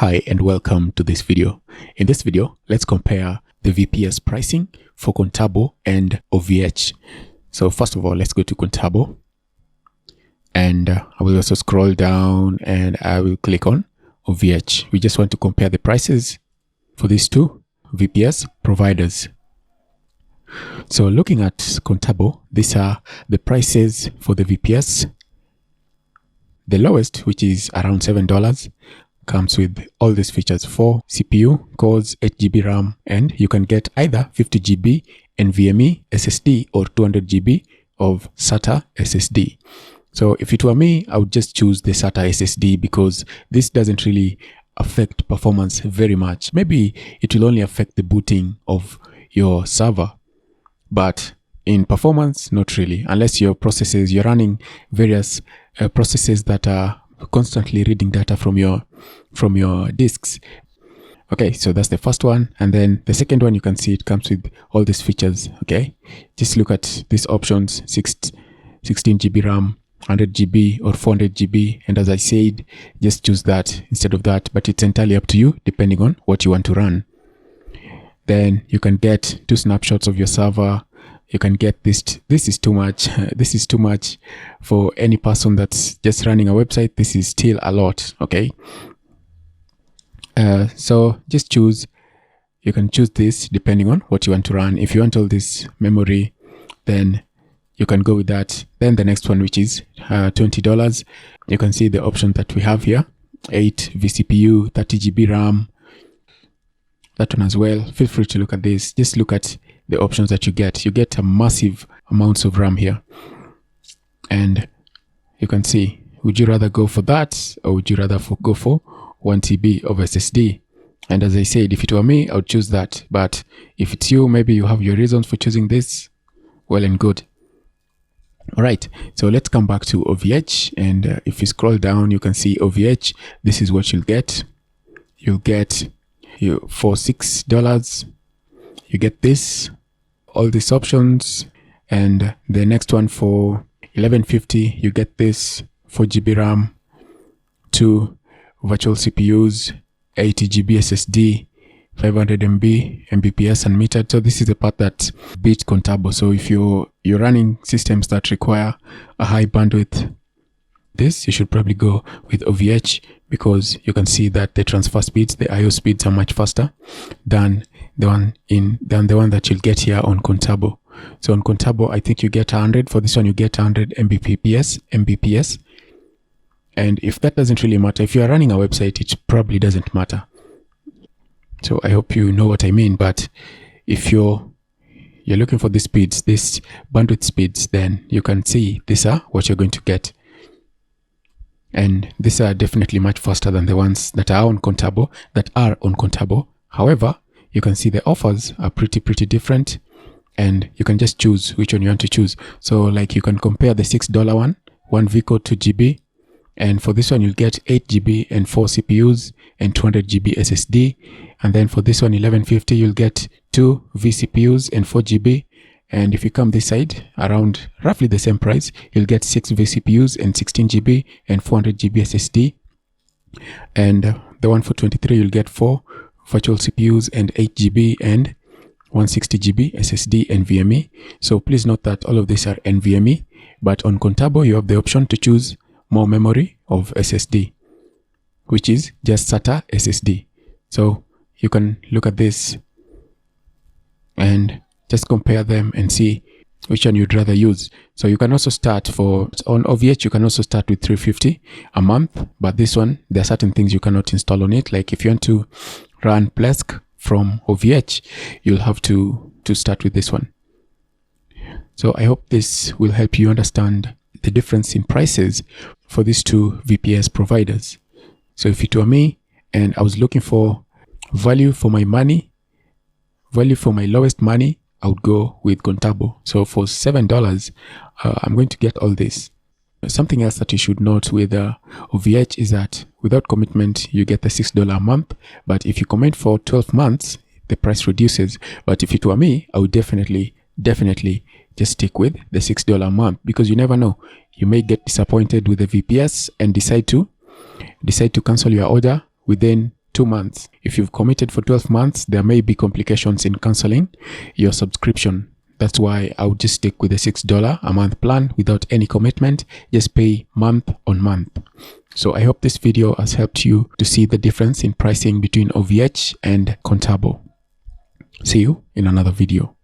Hi and welcome to this video. In this video, let's compare the VPS pricing for Contabo and OVH. So first of all, let's go to Contabo and I will also scroll down and I will click on OVH. We just want to compare the prices for these two VPS providers. So looking at Contabo, these are the prices for the VPS. The lowest, which is around $7, comes with all these features: 4 CPU cores, 8 GB RAM, and you can get either 50 GB nvme SSD or 200 GB of SATA SSD. So if it were me, I would just choose the SATA SSD because this doesn't really affect performance very much. Maybe it will only affect the booting of your server, but in performance, not really, unless your processes, you're running various processes that are constantly reading data from your disks. Okay, so that's the first one, and then the second one, you can see it comes with all these features. Okay, just look at these options: 16 GB RAM, 100 GB or 400 GB, and as I said, just choose that instead of that, but it's entirely up to you depending on what you want to run. Then you can get 2 snapshots of your server. You can get this. This is too much. This is too much for any person that's just running a website. This is still a lot. Okay. So just choose. You can choose this depending on what you want to run. If you want all this memory, then you can go with that. Then the next one, which is $20, you can see the option that we have here: 8 vCPU, 30 GB RAM. That one as well. Feel free to look at this. Just look at the options that you get. You get a massive amounts of RAM here, and you can see, would you rather go for that or would you rather go for 1 TB of SSD? And as I said, if it were me, I would choose that, but if it's you, maybe you have your reasons for choosing this. Well and good. All right, so let's come back to OVH, and if you scroll down, you can see OVH. This is what you'll get. You'll get for $6, you get this, all these options, and the next one for $11.50, you get this: 4 GB RAM, 2 virtual CPUs, 80 GB SSD, 500 MB Mbps unmetered. So this is the part that beats Contabo. So if you're running systems that require a high bandwidth, this you should probably go with OVH, because you can see that the transfer speeds, the IO speeds, are much faster than the one that you'll get here on Contabo. So on Contabo, I think you get 100. For this one, you get 100 Mbps. And if that doesn't really matter, if you are running a website, it probably doesn't matter. So I hope you know what I mean. But if you're looking for the speeds, this bandwidth speeds, then you can see these are what you're going to get. And these are definitely much faster than the ones that are on Contabo, However, you can see the offers are pretty different, and you can just choose which one you want to choose. So like, you can compare the $6 one, 1 VCO 2 GB, and for this one you'll get 8 GB and 4 CPUs and 200 GB SSD. And then for this one, $11.50, you'll get 2 vCPUs and 4 GB. And if you come this side, around roughly the same price, you'll get 6 vCPUs and 16 GB and 400 GB SSD. And the one for $23, you'll get 4 virtual CPUs and 8 GB and 160 GB SSD nvme. So please note that all of these are nvme, but on Contabo, you have the option to choose more memory of SSD, which is just SATA SSD. So you can look at this and just compare them and see which one you'd rather use. So you can also start on OVH, you can also start with $350 a month, but this one, there are certain things you cannot install on it. Like if you want to run Plesk from OVH, you'll have to start with this one. So I hope this will help you understand the difference in prices for these two VPS providers. So if it were me and I was looking for value for my money, value for my lowest money, I would go with Contabo. So for $7, I'm going to get all this. Something else that you should note with OVH is that without commitment, you get the $6 a month. But if you commit for 12 months, the price reduces. But if it were me, I would definitely just stick with the $6 a month, because you never know. You may get disappointed with the VPS and decide to cancel your order within 2 2 months. If you've committed for 12 months, there may be complications in canceling your subscription. That's why I would just stick with the $6 a month plan without any commitment. Just pay month on month. So I hope this video has helped you to see the difference in pricing between OVH and Contabo. See you in another video.